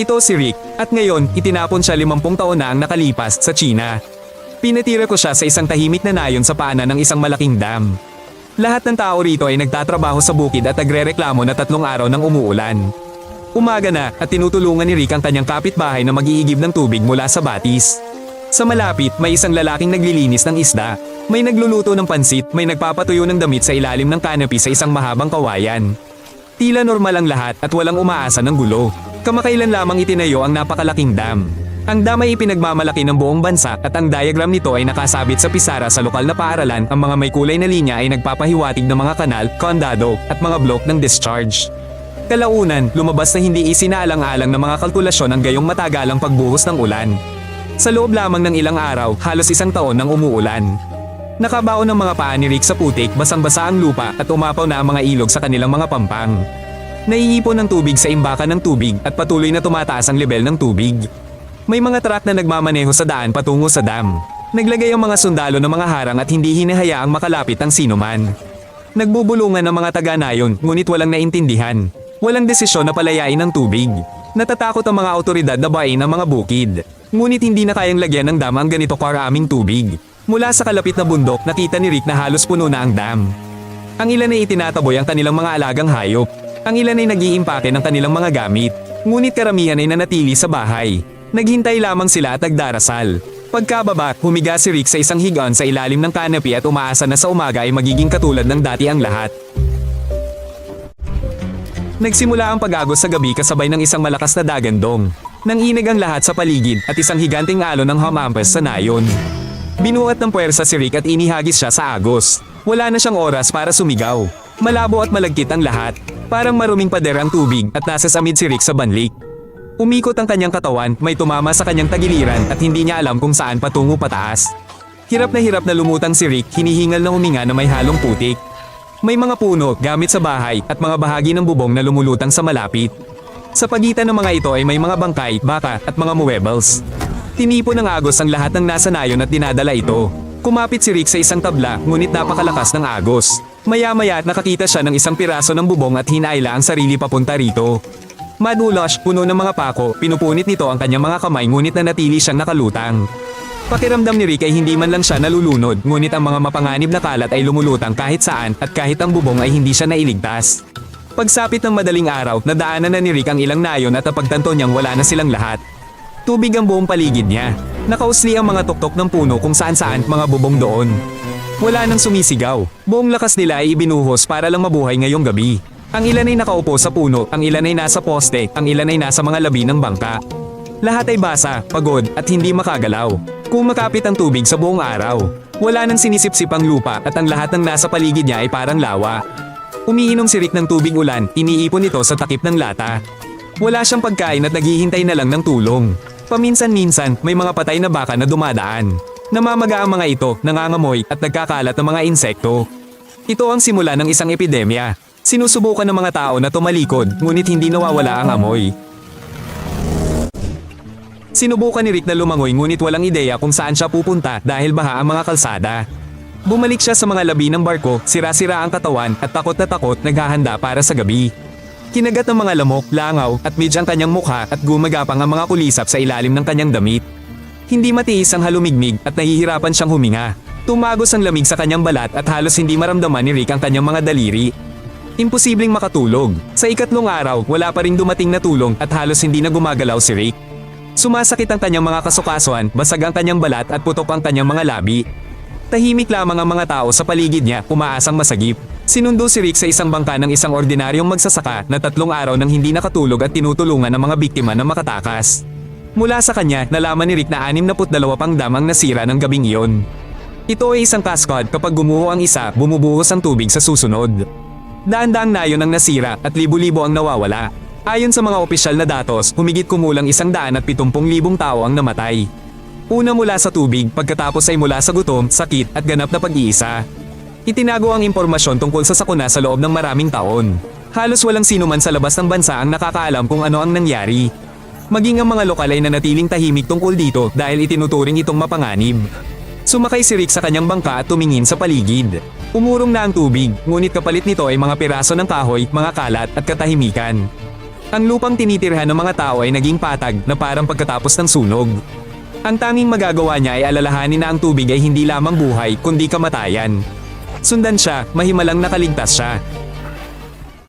Ito si Rick, at ngayon, itinapon siya 50 taon na ang nakalipas sa China. Pinatira ko siya sa isang tahimik na nayon sa paanan ng isang malaking dam. Lahat ng tao rito ay nagtatrabaho sa bukid at nagrereklamo na 3 araw nang umuulan. Umaga na at tinutulungan ni Rick ang kanyang kapitbahay na mag-iigib ng tubig mula sa batis. Sa malapit, may isang lalaking naglilinis ng isda. May nagluluto ng pansit, may nagpapatuyo ng damit sa ilalim ng kanopi sa isang mahabang kawayan. Tila normal ang lahat at walang umaasa ng gulo. Kamakailan lamang itinayo ang napakalaking dam. Ang dam ay ipinagmamalaki ng buong bansa at ang diagram nito ay nakasabit sa pisara sa lokal na paaralan. Ang mga may kulay na linya ay nagpapahiwatig ng mga kanal, kondado, at mga blok ng discharge. Kalaunan, lumabas na hindi isinaalang-alang ng mga kalkulasyon ang gayong matagalang pagbuhos ng ulan. Sa loob lamang ng ilang araw, halos 1 taon nang umuulan. Nakabaon ng mga paa ni Rick sa putik, basang-basa ang lupa at umapaw na ang mga ilog sa kanilang mga pampang. Naiipon ng tubig sa imbakan ng tubig at patuloy na tumataas ang lebel ng tubig. May mga truck na nagmamaneho sa daan patungo sa dam. Naglagay ang mga sundalo ng mga harang at hindi hinahayaang makalapit ang sinuman. Nagbubulungan ng mga taga-nayon, ngunit walang naintindihan. Walang desisyon na palayain ang tubig. Natatakot ang mga autoridad na bayin ang mga bukid. Ngunit hindi na kayang lagyan ng dam ang ganito karaming tubig. Mula sa kalapit na bundok, nakita ni Rick na halos puno na ang dam. Ang ilan ay itinataboy ang kanilang mga alagang hayop. Ang ilan ay nag-iimpake ng kanilang mga gamit. Ngunit karamihan ay nanatili sa bahay. Naghintay lamang sila at nagdarasal. Pagkababa, humiga si Rick sa isang higaan sa ilalim ng kanopi at umaasa na sa umaga ay magiging katulad ng dati ang lahat. Nagsimula ang pag-agos sa gabi kasabay ng isang malakas na dagandong. Nanginig ang lahat sa paligid at isang higanting alon ng humampas sa nayon. Binuhat ng puwersa si Rick at inihagis siya sa agos. Wala na siyang oras para sumigaw. Malabo at malagkit ang lahat. Parang maruming pader ang tubig at nasasamid si Rick sa banlik. Umikot ang kanyang katawan, may tumama sa kanyang tagiliran at hindi niya alam kung saan patungo pataas. Hirap na lumutang si Rick, hinihingal na huminga na may halong putik. May mga puno, gamit sa bahay, at mga bahagi ng bubong na lumulutang sa malapit. Sa pagitan ng mga ito ay may mga bangkay, baka, at mga muebles. Tinipon ng agos ang lahat ng nasa nayon at dinadala ito. Kumapit si Rick sa isang tabla, ngunit napakalakas ng agos. Maya-maya nakakita siya ng isang piraso ng bubong at hinaila ang sarili papunta rito. Madulas, puno ng mga pako, pinupunit nito ang kanyang mga kamay ngunit nanatili siyang nakalutang. Pakiramdam ni Rick ay hindi man lang siya nalulunod, ngunit ang mga mapanganib na kalat ay lumulutang kahit saan at kahit ang bubong ay hindi siya nailigtas. Pagsapit ng madaling araw, nadaanan na ni Rick ang ilang nayon at napagtanto niyang wala na silang lahat. Tubig ang buong paligid niya. Nakausli ang mga tuktok ng puno kung saan-saan mga bubong doon. Wala nang sumisigaw. Buong lakas nila ay ibinuhos para lang mabuhay ngayong gabi. Ang ilan ay nakaupo sa puno, ang ilan ay nasa poste, ang ilan ay nasa mga labi ng bangka. Lahat ay basa, pagod at hindi makagalaw. Kumakapit ang tubig sa buong araw. Wala nang sinisipsip ang lupa at ang lahat ng nasa paligid niya ay parang lawa. Umiinom si Rick ng tubig ulan, iniipon ito sa takip ng lata. Wala siyang pagkain at naghihintay na lang ng tulong. Paminsan-minsan, may mga patay na baka na dumadaan. Namamaga ang mga ito, nangangamoy at nagkakalat ng mga insekto. Ito ang simula ng isang epidemya. Sinusubukan ng mga tao na tumalikod, ngunit hindi nawawala ang amoy. Sinubukan ni Rick na lumangoy ngunit walang ideya kung saan siya pupunta dahil baha ang mga kalsada. Bumalik siya sa mga labi ng barko, sira-sira ang katawan at takot na takot naghahanda para sa gabi. Kinagat ng mga lamok, langaw at midge ang kanyang mukha at gumagapang ang mga kulisap sa ilalim ng kanyang damit. Hindi matiis ang halumigmig at nahihirapan siyang huminga. Tumagos ang lamig sa kanyang balat at halos hindi maramdaman ni Rick ang kanyang mga daliri. Imposibleng makatulog. Sa ikatlong araw, wala pa ring dumating na tulong at halos hindi na gumagalaw si Rick. Sumasakit ang kanyang mga kasukasuan, basag ang kanyang balat at putok ang kanyang mga labi. Tahimik lamang ang mga tao sa paligid niya, umaasang masagip. Sinundo si Rick sa isang bangka ng isang ordinaryong magsasaka na 3 araw nang hindi nakatulog at tinutulungan ng mga biktima na makatakas. Mula sa kanya, nalaman ni Rick na 62 pang dam ang nasira ng gabing iyon. Ito ay isang cascade, kapag gumuho ang isa, bumubuhos ang tubig sa susunod. Daan-daang nayon ang nasira at libo-libo ang nawawala. Ayon sa mga opisyal na datos, humigit kumulang 170,000 tao ang namatay. Una mula sa tubig, pagkatapos ay mula sa gutom, sakit at ganap na pag-iisa. Itinago ang impormasyon tungkol sa sakuna sa loob ng maraming taon. Halos walang sino man sa labas ng bansa ang nakakaalam kung ano ang nangyari. Maging ang mga lokal ay nanatiling tahimik tungkol dito dahil itinuturing itong mapanganib. Sumakay si Rick sa kanyang bangka at tumingin sa paligid. Umurong na ang tubig, ngunit kapalit nito ay mga piraso ng kahoy, mga kalat at katahimikan. Ang lupang tinitirhan ng mga tao ay naging patag na parang pagkatapos ng sunog. Ang tanging magagawa niya ay alalahanin na ang tubig ay hindi lamang buhay kundi kamatayan. Sundan siya, mahimalang nakaligtas siya.